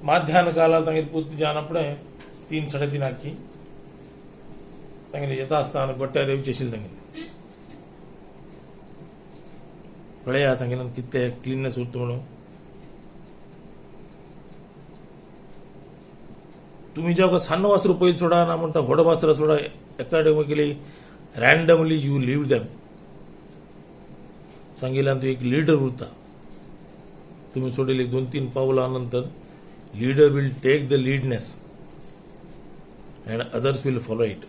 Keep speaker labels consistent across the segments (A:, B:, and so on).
A: माध्यान काला तांगे पूर्ति जाना पड़े 3-3.5 आखी तांगे यथास्थान गोट्या रेव चेशिल तांगे पळया तांगे कित्ते क्लीननेस उरता म्हणून तुम्ही जेव्हा सಣ್ಣ वस्त्र पयली सोडा ना म्हणटा व्हड वस्त्र सोडा academically randomly you leave them सांगितल्यानंतर एक लीडर उरता तुम्ही सोडले 2-3 पावलानंतर leader will take the leadness and others will follow it.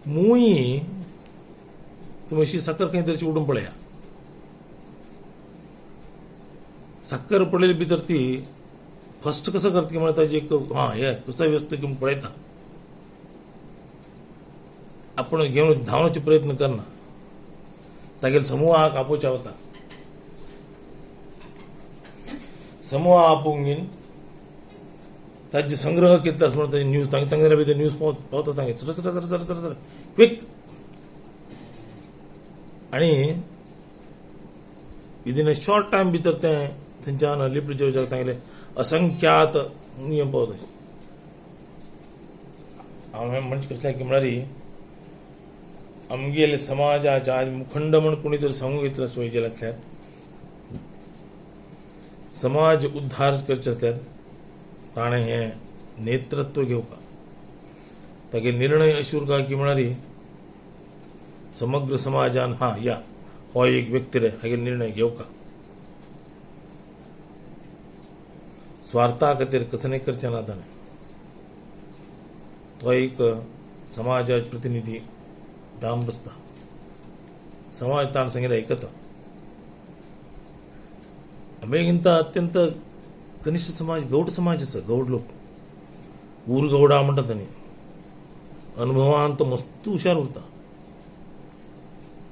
A: मुई तुम्ही अशी साखर काहीतरी उडून पळया साखर पडलेली भितर ती फर्स्ट कसं करते की म्हणता एक हे कसं व्यस्त घेऊन पळयता आपण घेऊन धावण्याचे प्रयत्न करना तागेल समूह आपोवचा वता समूह आपोवंक घेवन ताजे संग्रह केला म्हणून न्यूज तांगे भितर न्यूज पावता तांगे सर क्विक आणि विदिन अ शॉर्ट टाइम भितर ते थंयच्यान लिपरीचेर तांगेले असंख्यात नियम पावता हांवें म्हणजे कसल्या की म्हळ्यार आमगेले समाजाच्या आज मुखंड म्हणून कोणी तरी सांगूंक येतलो सोयीचे आसल्यार समाज उद्धार करचे आसल्यार ताणें हें नेतृत्व घेवपा तागे निर्णय अशे उरता की म्हळ्यार समग्र समाजान हो एक व्यक्ती रे हागे निर्णय घेवका स्वार्था खातीर कसं नाही करचें ना ताणें तो एक समाजाचो प्रतिनिधी जावन बसता समाज ताण सांगितलें आयकता आमगेंता अत्यंत कनिष्ठ समाज गौड समाज आसा गौड लोक ऊर गौडा म्हणटा तांणी अनुभवान तो मस्त हुशार उरता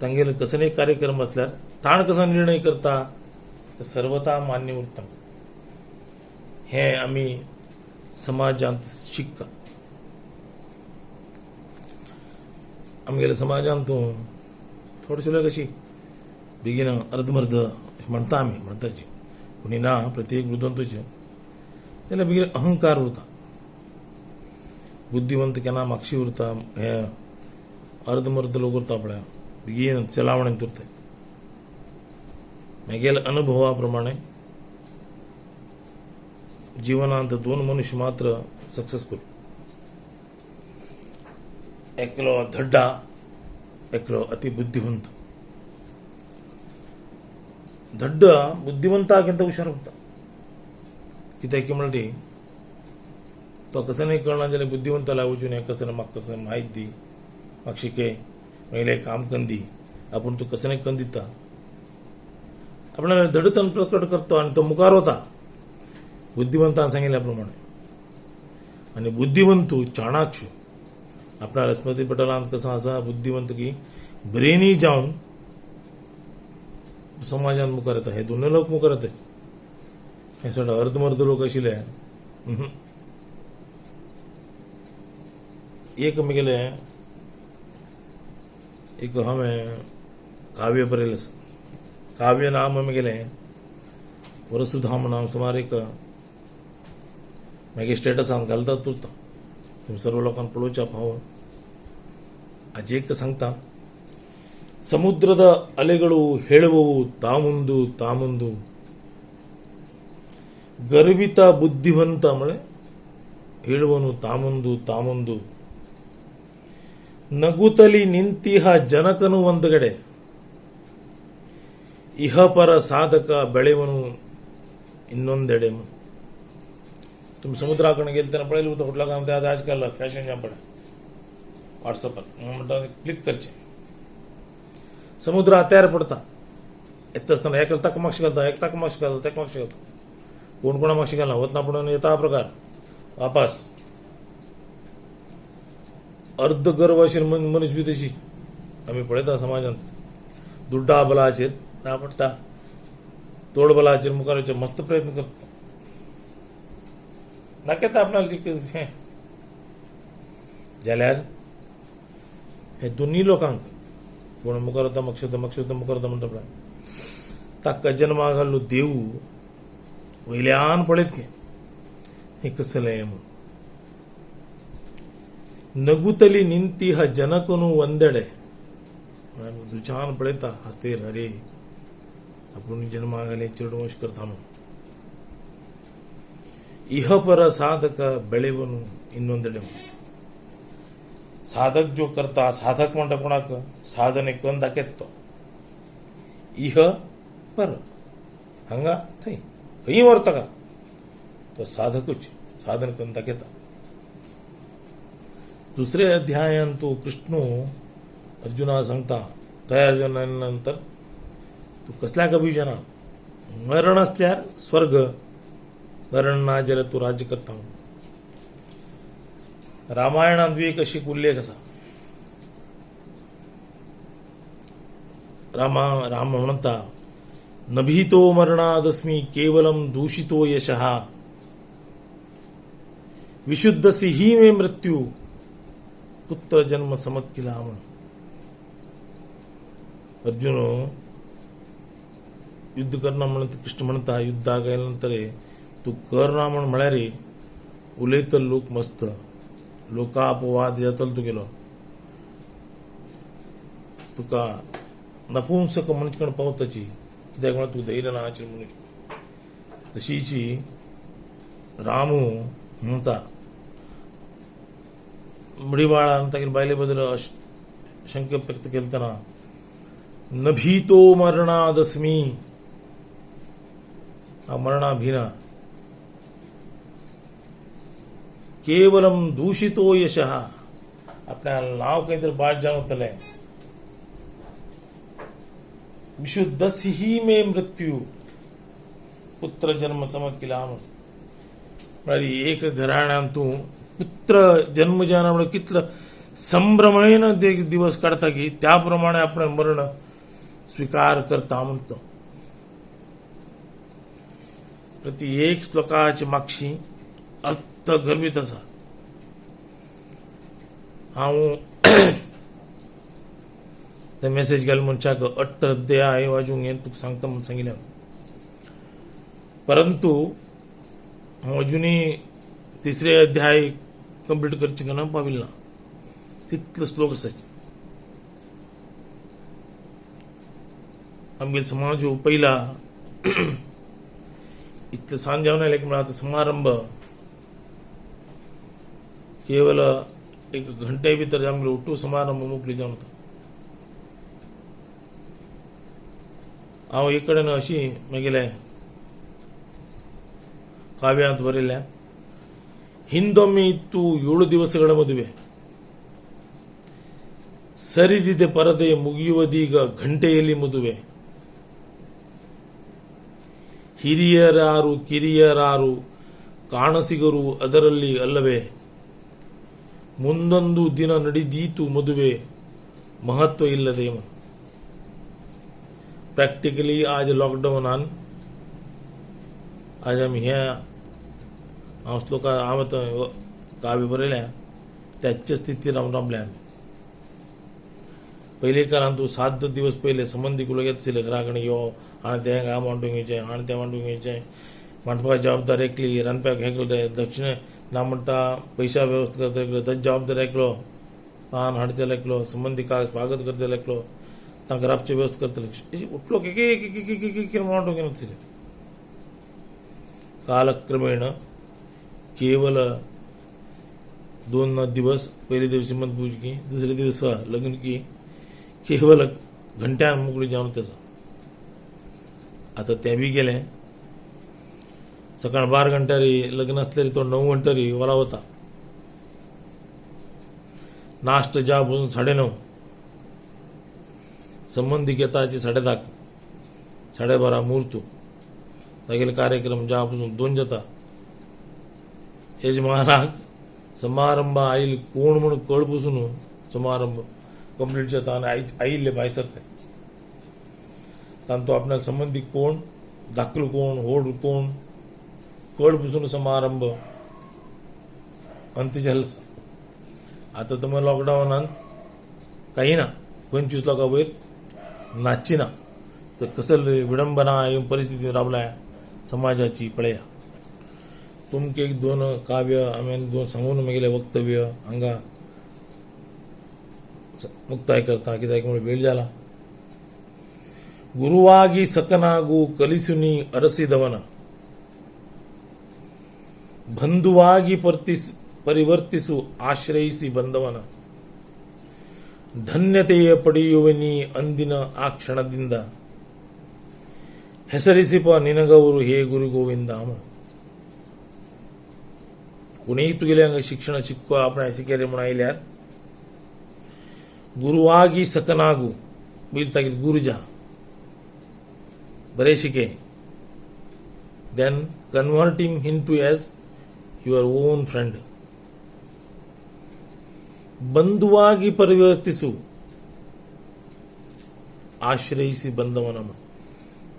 A: तांगेले कसले कार्यक्रम आसल्यार ताण कसा निर्णय करता ते सर्वता मान्य उरता हे आमी समाजांत शिकता आमगेल्या समाजांत तूं थोडीशी लोक अशी बेगीन अर्धमर्ध म्हणटा आमी म्हणटाची कोणी ना प्रत्येक वृद्धंतूचे त्याला बेगीन अहंकार उरता बुद्धिवंत केन्ना मागशी उरता हे अर्धमर्ध लोक उरता पळय बेगीन चलावणेंत उरता म्हगेल्या अनुभवा प्रमाणे जीवनांत 2 मनुष्य मात्र सक्सेसफुल एकलो धड्डा एकलो अति बुद्धिवंत धड्ड बुद्धिवंतागिंत हुशार उरता कित्याक की म्हणटी तो कसं नाही कळना जाल्यार बुद्धिवंताला वचून हें कसं म्हाका कसं माहीत दी म्हाका शिकय मागीर काम करून दी आपूण तूं कसं नाही करून दिता आपणाला धडकन प्रकट करतो आणि तो मुखार वता बुद्धिवंतान सांगिल्ल्या प्रमाणे आणि बुद्धिवंतू चाणाक्ष आपणाला स्मृती पटलांत कसं आसा बुद्धिवंत की ब्रेनी जावन समाजान मुखार येता हे 2 लोक मुखार येता हे सोडा अर्धमर्ध लोक आशिल्ले एक म्हगेले एक हांवें काव्य बरयलें आसा काव्य नाम म्हगेलें वरसुधा म्हणून हांव सुमार एक मागीर स्टेटसान घालतात उरता तुम्ही सर्व लोकांना पळोवच्या पावून आज एक सांगता ಸಮುದ್ರದ ಅಲೆಗಳು ಹೇಳುವವು ತಾಮುಂದು ತಾಮುಂದು ಗರ್ವಿತ ಬುದ್ಧಿವಂತ ಮಳೆ ಹೇಳುವನು ತಾಮುಂದು ತಾಮುಂದು ನಗುತ್ತಲಿ ನಿಂತಿಹ ಜನಕನು ಒಂದಗಡೆ ಇಹಪರ ಸಾಧಕ ಬೆಳೆವನು ಇನ್ನೊಂದೆಡೆ तुम्ही समुद्राकडे गेले त्यांना पळयलें उरता कुठला काम ते आता आजकाल फॅशन जाम पडे व्हॉट्सअपार म्हणटा क्लिक करचे समुद्र तयार पडता येता आसतना एक ताका मागशी घालता एक ताका मागशी घालता ताका मागशी घालता कोण कोणा मागशी घालना वतना पडून येता प्रकार वापस अर्ध गर्व आशिल्ली मनीस बी तशी आमी पळयता समाजांत दुड्डा बलाचेर ना पडटा तोड बलाचेर मुखार वचचे मस्त प्रयत्न करता नाकेता आपणाला जाल्यार हे दोन्ही लोकांक कोण मुखार वता मुखार वता म्हणटा पळय ताका जन्मा घाल्लो देव वयल्यान पळयत गे हें कसलें म्हूण. नगुतली निंती ह जनकनु वंदडे दुचान पळयता हास्तेर अरे आपूण जन्मा घाले चेडवंश करता म्हणून. इहपर साधक ಬೆಳೆವನು ಇನ್ನೊಂದೆಡೆ. साधक जो करता साधक म्हणटा कोणाक साधने करून दाखयता तो. इह पर हांगा थंय खंय व्हरता का तो साधकूच साधन करून दाखयता. दुसऱ्या अध्यायान तो कृष्ण अर्जुना सांगता तयार जाल्या नंतर तू कसल्याक अभिजना मरण असल्यार स्वर्ग मरण ना जाल्यार तू राज्य करता. रामायणात बी एक अशी उल्लेख असा. राम म्हणता नभीतो मरणादस्मी केवलम दूषितो यशः विशुद्धसी ही मे मृत्यू पुत्र जन्म समक्किला म्हणून. अर्जुन युद्ध करना म्हणून कृष्ण म्हणता युद्धाक गेल्यानंतर तू करना म्हणून म्हळ्यार उलयतल लोक मस्त लोकापवाद जातलो तुगेलो तुका नपुंसक मनकण पावताची कित्याक म्हळ्यार तूं धैर्य ना आशिल्लो मनुश्य. तशीची रामू म्हणता मडीबाळान तागेले बायले बद्दल शंका व्यक्त केलतना नभीतो मरणादस्मी हांव मरणा भिना केवलम दूषितो यशः आपल्या नाव खंय तरी बाद जावतलें. विशुद्धसी ही मे मृत्यू पुत्र जन्म समक्किला म्हळ्यार एक घराण्यांत तूं पुत्र जन्म जाना म्हणून कितलो संभ्रमेन दिवस काडता की त्या प्रमाणे आपण मरण स्वीकार करता म्हणतो. प्रति एक श्लोकाची मागशी अर्थ गर्भित आसा. हांव ते मेसेज घाल मनशाक 8 अध्याय वाचूंक हें तुका सांगता म्हणून सांगिल्लें. परंतु हांव अजुनूय 3रे अध्याय कंप्लीट करचे ना पाविल्लो ना. तितलो श्लोक आसा. आमगे समाज पयला इतले सांज जावन आयले की म्हळ्यार समारंभ केवल 1 घंटे भितर आमगे ओटू समारंभ मोकळी जावन वता. हांव एक कडेन अशी म्हगेले ಕಾವ್ಯಾಂತ ಬರಿಲ್ಲ. ಹಿಂದೊಮ್ಮೆ ಇತ್ತು 7 ದಿವಸಗಳ ಮದುವೆ, ಸರಿದಿದೆ ಪರದೆ ಮುಗಿಯುವುದೀಗ ಗಂಟೆಯಲ್ಲಿ ಮದುವೆ. ಹಿರಿಯರಾರು ಕಿರಿಯರಾರು ಕಾಣಸಿಗರು ಅದರಲ್ಲಿ ಅಲ್ಲವೇ, ಮುಂದೊಂದು ದಿನ ನಡೆದೀತು ಮದುವೆ महत्व इಲ್ಲದೆ. प्रॅक्टिकली आज लॉकडाऊनान आज आमी ह्या हांव श्लोका हांव काव्य बरयल्या त्याचे स्थिती रावल्या आमी. पयलीं काळान तूं 7 दिवस पयले संबंदीक उलोवंक येतले घरा कडेन यो आनी तें हांगा मांडूंक येवचें आनी तें मांडूंक येवचें, मांडपाची जबाबदारी एकली, रांदप्याक हे केलें, दक्षिणे ना म्हणटा पैसा वेवस्था करता एकलो, ताची जबाबदारी एकलो, पान हाडचेलो एकलो, संबंदीकाक स्वागत करतलो एकलो, तांकां रावची वेवस्था करतलो. उठलो एक एक मांडूंक येतले. कालक्रमेण केवल 2 दिवस, पयले दिवस श्रीमंतपूजकी, दुसरे दिवस लग्न की, केवल घंट्यान मोकळी जावन तेचा. आता ते बी गेले. सकाळ 12 घंटारी लग्न असलेली तो 9 घंटारी वरा वता. नाश्त जा पासून 9:30, संबंधीक येताची 10:30, 12:30 मुहूर्त, तागेले कार्यक्रम जा पासून 2 जाता. यजमानाक समारंभ आयिल्ले कोण म्हणून कळ पसून समारंभ कंप्लीट जाता आनी आयिल्ले भायर सरता. तांतो आपणाक संबंधी कोण, धाकलो कोण, व्हड कोण, कळ पसून समारंभ अंत जाल्लो आसा. आता तुम्ही लॉकडाऊनात काही ना 25 लोकां वयर नाचची ना, तर कसं विडंबना येऊन परिस्थिती राबलाय समाजाची पळया तुमके एक दोन काव्य आम्ही दोन सांगून गेले वक्तव्य हांगा मुक्ताय करता कित्याक म्हणून वेळ जाला गुरुವಾಗಿ सकनागु कलिसुनी अरसिदवನ ಬಂಧುವಾಗಿ ಪರಿವರ್ತಿಸು ಆಶ್ರಯಿಸಿ ಬಂದವನ ಧನ್ಯತೆಯ ಪಡೆಯುವನಿ ಅಂದಿನ ಆ ಕ್ಷಣದಿಂದ ಹೆಸರಿಸಿಪ ನಿನಗವರು ಹೇ ಗುರು ಗೋವಿಂದ कुणीही तुगेले हांगा शिक्षण शिकको आपण शिकेले म्हण आयल्यार गुरुವಾಗಿ सकनागु बील तागेल गुरुजा बरे शिके then convert him into as your own friend ಬಂಧುವಾಗಿ ಪರಿವರ್ತಿಸು आश्रयिसी बंदवना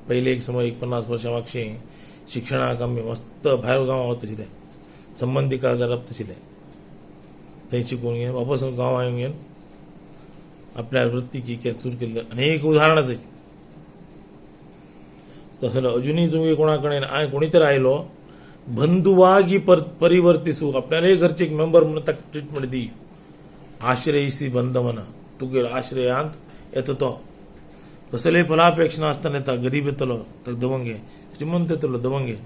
A: पहिले एक समय 50 वर्षा मागचे शिक्षणाक आम्ही मस्त भायर गांवां वतशिले संबंधी कागारात तशिले थंय शिकून घेवन वापस गांवां येवन घेवन आपल्या वृत्ती सुरू केल्ले अनेक उदाहरणां आसात तसं अजूनही तुम्ही कोणाकडे कोणी तर आयलो बंधुವಾಗಿ परिवर्तिसू आपल्याला घरचे एक मेंबर म्हणून ताका ट्रीटमेंट दी आश्रयिसी बंदवना तुगे आश्रयांत येता तो कसले फलापेक्षा नासतना येता गरीब येतलो ताका दवंगे श्रीमंत येतलो दवंगे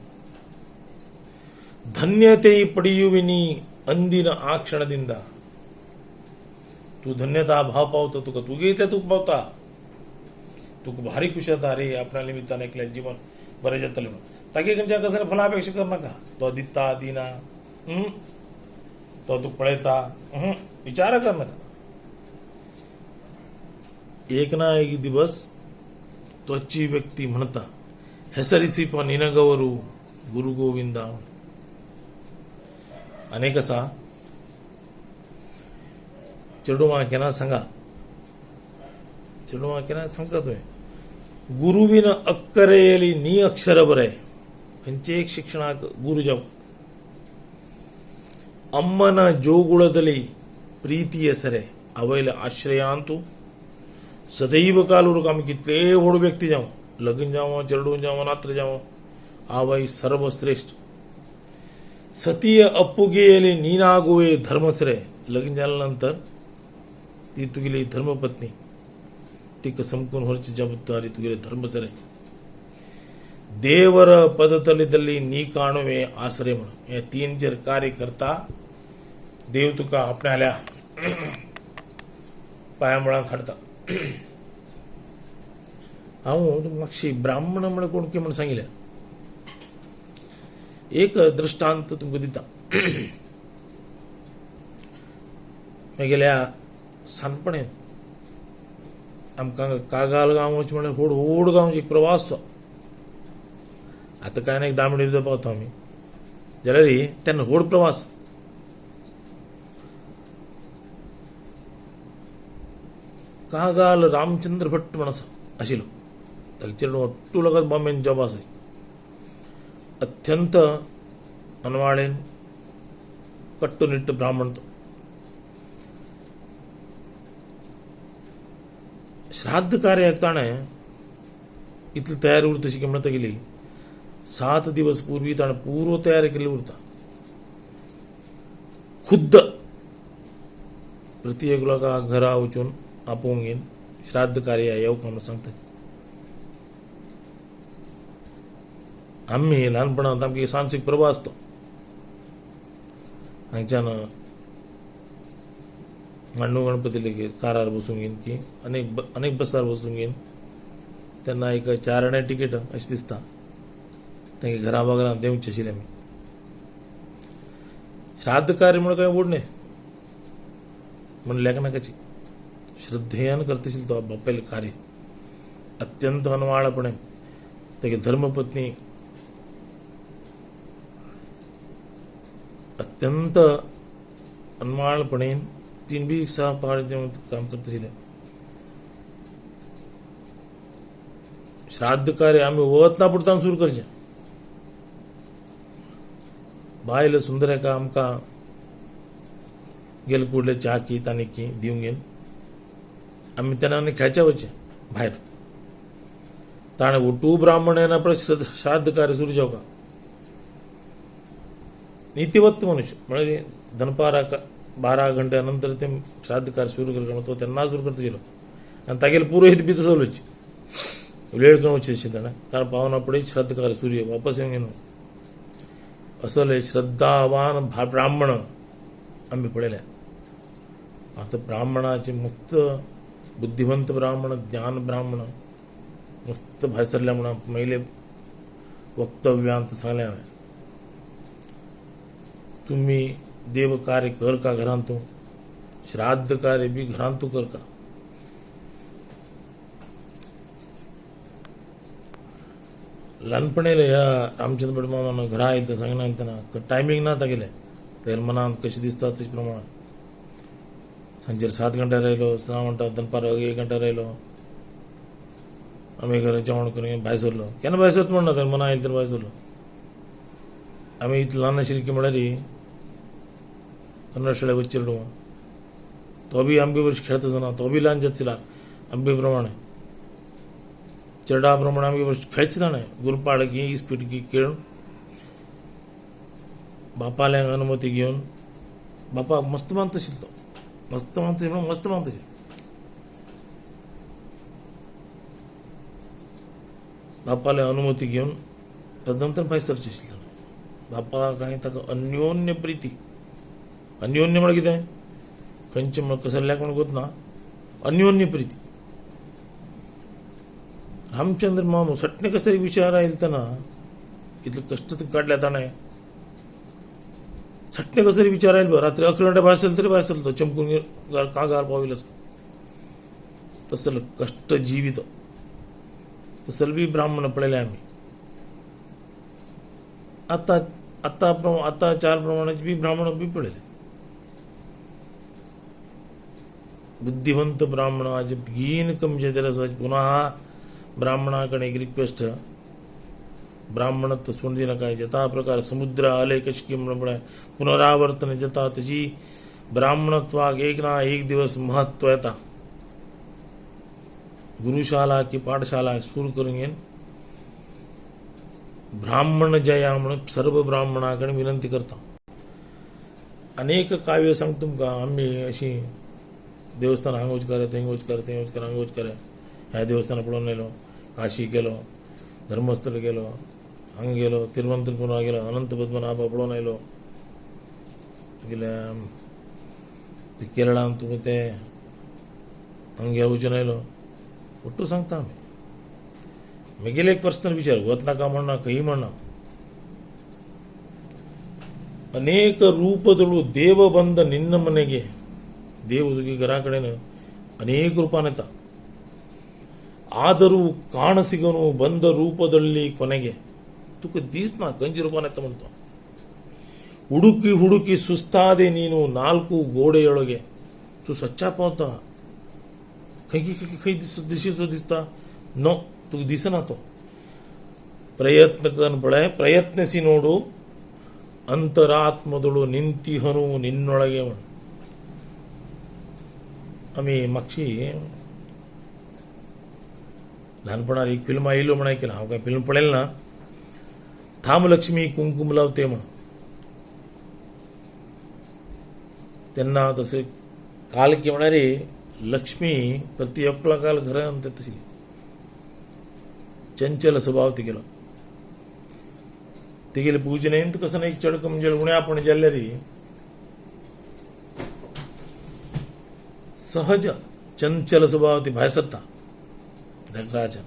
A: ಧನ್ಯತೆ ಪಡೆಯುವಿನಿ ಅಂದಿನ ಆ ಕ್ಷಣದಿಂದ तू धन्यता भाव पावतो तुका तुगे इथे तू पावता तुका भारी खुश जाता अरे आपल्या निमित्तान एकल्या जीवन बरें जातलें म्हणून तागे खंयच्या कसले फलापेक्षा करनाका तो दिता दिना तो तुका पळयता विचार करनाका एक ना एक दिवस तोची व्यक्ती म्हणता ಹೆಸರಿಸಿಪ ನಿನಗವರು गुरु गोविंद अनेक असा चेडूमा केना सांगा सांगता तुवें गुरुविन अक्करेयली नी अक्षर बरे खंयचे एक शिक्षणाक गुरु जाव अम्मन जोगुळदली प्रीती ಹೆಸರೆ ಅವೈಲ आश्रयांतू सदैव कालूर आमी कितले व्हड व्यक्ती जावं लगीन जावं चेडूं जावं नात्र जावं आवय सर्वश्रेष्ठ सतीय अप्पुगेयली ನೀನಾಗುವೆ धर्मसरे लगीन झाल्यानंतर ती तुगेली धर्मपत्नी तिका समकून व्हरची जबाबदारी तुगेली धर्मसरे देवर पदतलीದಲ್ಲಿ ನೀ ಕಾಣುವೆ आसरे म्हणून हे तीन जर कार्य करता देव तुका आपणाल्या पायामुळांक हाडता हांव मागशी ब्राह्मण म्हण कोणके म्हण सांगिल्लें एक दृष्टांत तुमकां दिता गेल्या सानपणें आमकां कागाल गांव वचचें म्हळ्यार व्हड गांवचो एक प्रवास आतां कांय ना एक 10 मिनटां भितर पावता आमी जाल्यार तेन्ना व्हड प्रवास कागाल रामचंद्र भट्ट म्हण आशिल्लो ताका चेडूं अट्टू लगत बॉम्बेन जॉब आसा अत्यंत अनवाळेन कट्टुनिट्ट ब्राह्मण तो श्राद्ध कार्याक ताणें इतली तयारी उरता तशी म्हणटा गेली 7 दिवस पूर्वी ताणें पूर्व तयारी केल्ली उरता खुद्द प्रत्येक लोकांक घरा वचून आपोवंक घेवन श्राद्ध कार्य येवंक म्हणून सांगता आम्ही ल्हानपणांत आमगे सांजचो प्रवास तो हांगच्यान मांडू गणपती लेगीत कारार बसून घेवन की अनेक बसार बसून घेवन तेन्ना एक 4 आण्या टिकेट अशें दिसता तांगे घरा बागरांत देंवचे आशिल्ले आमी श्राद्ध कार्य म्हण कांय व्हड न्हय म्हण लेखनाकाची श्रद्धेन करता आशिल्लो तो बापेलें कार्य अत्यंत अनवाळपणे तागे धर्मपत्नी अत्यंत अनवाळपणेन तीन बी सहपाठ काम करता आशिल्ले श्राद्ध कार्य आमी वतना पुरता सुरू करचें बायल सुंदर आमकां गेले कुडले च्या की तानीक की दिवंक घेवन आमी तेन्ना खेळचे वचचें भायर ताणे उठू ब्राह्मण येणं पण श्राद्ध कार्य सुरू जाऊ का नीतिवत मनुष्य म्हणजे दनपारा 12 घंट्यानंतर ते श्राद्ध कार्य सुरू केलं तो त्यांना सुरू करता येईल आणि तागेल पुरोहित बी तसं बोलायची वेळ करून वच्चे कारण पाहुणा पडे श्राद्ध कार्य सूर्य वापस येऊन असले श्रद्धावान ब्राह्मण आम्ही पडेल्या आता ब्राह्मणाचे मस्त बुद्धिवंत ब्राह्मण ज्ञान ब्राह्मण मस्त भायसरल्या म्हणून महिले वक्तव्यांत सांगल्या तुम्ही देव कार्य कर का घरांतू श्राद्ध कार्य बी घरांतू कर का लहानपणीला ह्या रामचंद्र भट मामानं घरा येतं सांगणार त्यांना टायमिंग ना गेले तर मनात कशी दिसतात त्याच प्रमाणे सांजेर 7 घंटा राहिलो 6 घंटा दनपार 1 घंटा राहिलो आम्ही घरा जेवण करून भायर सरलो केन्ना भायर सरत म्हणना तर मना येईल तर भायर सरलो आम्ही इथं ल्हान आशिल्ली की म्हळ्यार कन्नड शाळेत वच्चिल्लो तो बी आमगे वर्ष खेळत ना तो बी ल्हान जातला आमगे प्रमाणे चेडा प्रमाणे आमगे वर्ष खेळचे ताणे गुरपाडकी इस्पिटकी खेळून बापाल्यांक अनुमती घेऊन बापा मस्त मानत आशिल्लो तो मस्त मानत आशिल्लो बापाले अनुमती घेऊन तदनंतर भायर सरचें आशिल्लें बापाक आनी ताका अन्योन्य प्रिती अन्योन्य म्हळ्यार कितें खंयचे म्हण कसल्याक म्हण गोतना अन्योन्य प्रिती रामचंद्र मामू सटणे कस तरी विचार आयले तेन्ना इतले कश्ट काडल्या ताणें सटणे कस तरी विचार आयले रात्री 11 घंटे भायर सरलो तरी भायर सरलो चमकून कागार पाविलो तसलो कष्ट जिवीत तसल बी ब्राह्मण पळयले आमी आता 4 प्रमाणाचे बी ब्राह्मण बी पळयले बुद्धिवंत ब्राह्मण आज बेगीन कमजे आसा पुन्हा ब्राह्मणाकडे एक रिक्वेस्ट ब्राह्मणत्व सोडून दिनाका जता प्रकार समुद्र आले कशकी म्हणून पुनरावर्तन जाता तशी ब्राह्मणत्वाक एक ना एक दिवस महत्व येता गुरुशाला की पाठशाला सुरू करून घेऊन ब्राह्मण जया म्हणून सर्व ब्राह्मणाकडे विनंती करता अनेक काव्य सांग तुमका आम्ही अशी देवस्थान हांगोच करे तेंगोच करे तेंगोच करे हांगोच करे ह्या देवस्थाना पळोवन येयलो काशी गेलो धर्मस्थळ गेलो हांग गेलो तिरुवनंतपुरा गेलो अनंत पद्मनाभ पळोवन येयलो गेल्या ते केरळान तुका ते हांग वचून येयलो ಒಟ್ಟು सांगता आम्ही मगेले एक पर्सनल विचार वत नाका म्हणना खंयी म्हणना अनेक रूपदಳು ದೇವ ಬಂದ ನಿನ್ನ ಮನೆಗೆ ದೇವ तुगे घरा कडेन अनेक ರೂಪಾन येता ಆದರೂ ಕಾಣಸಿಗನು ಬಂದ ರೂಪದಲ್ಲಿ ಕೊನೆಗೆ तुका दिसना खंयच्या ರೂಪಾन येता म्हणतो ಹುಡುಕಿ ಹುಡುಕಿ ಸುಸ್ತಾದೆ ನೀನು 4 ಗೋಡೆಯೊಳಗೆ तू सच्चा पावता खंय दिशेचो दिसता नो तुका दिसना तो प्रयत्न कर पळय प्रयत्नसी ನೋಡು अंतरात्मदಳು निंतिहनु निನ್ನೊಳಗೆ म्हण आम्ही मागची लहानपणात एक फिल्म आयलो म्हण ऐकला हांव काय फिल्म पळयलें ना थांब लक्ष्मी कुंकुम लावते म्हण तेन्ना तसे काल की म्हणारे लक्ष्मी प्रति एकला काल घरांत येतली चंचल स्वभाव तिगेलो तिगेले पूजनेंत कसं एक चडक म्हणजे उण्या आपण जाल्ल्यारी सहज चंचल स्वभाव ती भायर सरता घराच्या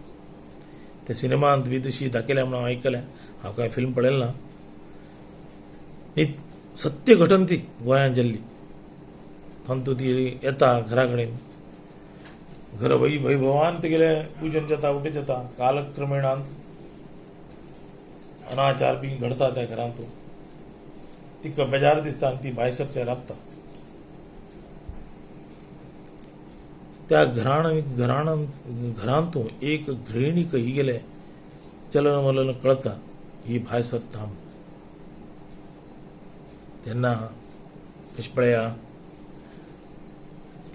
A: त्या सिनेमांत बी तशी दाखयल्या म्हणून ऐकल्या हांव काय फिल्म पळयलें ना ही सत्य घटन ती गोंयांत जाल्ली तांतू ती येता घरा कडेन घर वैभवान तेगेले पूजन जाता उठे जाता कालक्रमेणांत अनाचार बी घडता त्या घरांत तिका बेजार दिसता आनी ती भायर सरचें राबता त्या घरांतू एक गृहिणीक ही गेले चलन वलन कळता ही भायर सरता तेन्ना कशें पळया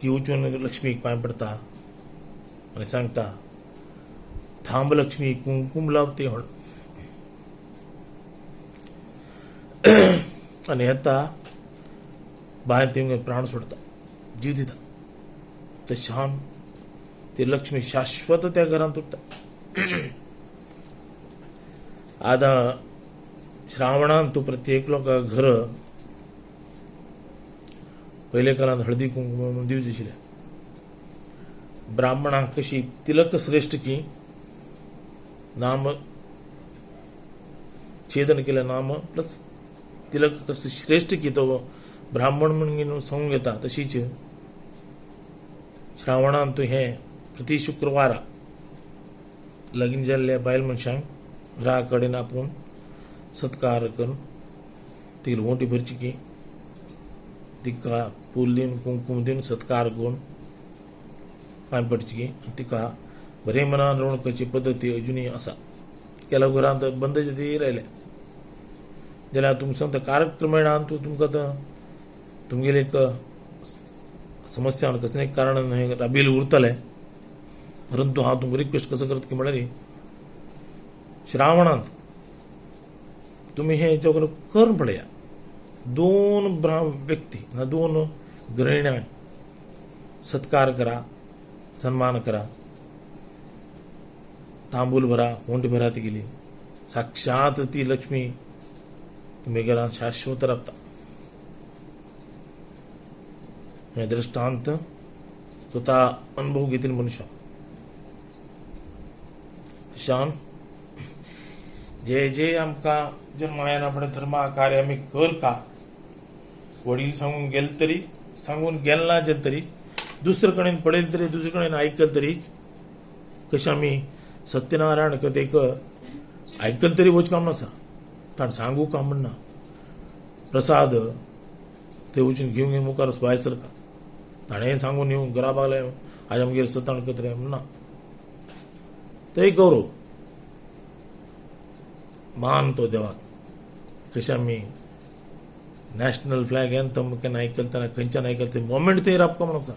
A: ती वचून लक्ष्मीक पांय पडता आनी सांगता थांब लक्ष्मी कुंकुम लावते म्हण आणि येता बाहेर ते प्राण सोडता जीव दिता ते छान ते लक्ष्मी शाश्वत त्या घरात उरता आता श्रावणात तो प्रत्येक लोक घर पहिले काळात हळदी कुंकुम दिवस दिशिल्ले ब्राह्मणांक कशी तिलक श्रेष्ठ की नाम छेदन केलं नाम प्लस तिलक कसं श्रेष्ठ की तो ब्राह्मण म्हणून सांगून घेता तशीच श्रावणांत तो हे प्रति शुक्रवार लगीन जाल्ल्या बायल मनशांक घरा कडेन आपूण सत्कार करून तिका वोटी भरची की तिका फूल दिवन कुंकुम दिवन सत्कार करून पांय पडची की तिका बरे मनान रवणुकाची पद्दती अजुनूय आसा केल्या घरांत बंद ती रायल्या जाल्यार तुमकां सांगता कार्यक्रमेणान तुमकां तुमगेले एक समस्या कसलें एक कारण राबिल उरतलें परंतु हांव तुमकां रिक्वेस्ट कसो करता की म्हळ्यार श्रावणांत तुम्ही हे हेच्या करून पळया दोन व्यक्ती दोन गृहिण्यांक सत्कार करा सन्मान करा तांबूल भरा वोंट भरा ती गेली साक्षात ती लक्ष्मी तुम्ही घरात शाश्वत राबता हे दृष्टांत स्वतः अनुभव घेतील मनुष्य शान जे जे आमकां जन्मायन आपण धर्मा कार्य आमी कर का वडील सांगून गेल तरी सांगून गेल ना गेल तरी दुसरे कडेन पळयलें तरी दुसरे कडेन आयकल तरी कशें आमी सत्यनारायण कथेक आयकल तरी वच काम नासा ताणें सांगू काम म्हणना प्रसाद ते वचून घेवन मुखार भायर सरका ताणें सांगून येवन घरा बागले आज आमगेर सत्तावण कत्रे म्हणना ते गौरव मान तो देवाक कशें आमी नॅशनल फ्लॅग एंथम केन्ना आयकल तेन्ना खंयच्यान आयकल ते मोमेंट ते राबता म्हणून आसा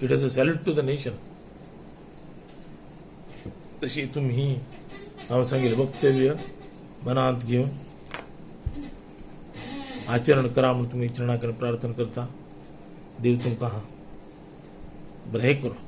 A: it is a salute to the nation तशी तुम्ही हांव सांगिल्लें वक्तव्य मनांत घेवन आचरण करा म्हणून तुमी चरणा कडेन प्रार्थना करता देव तुमकां बरें करूं.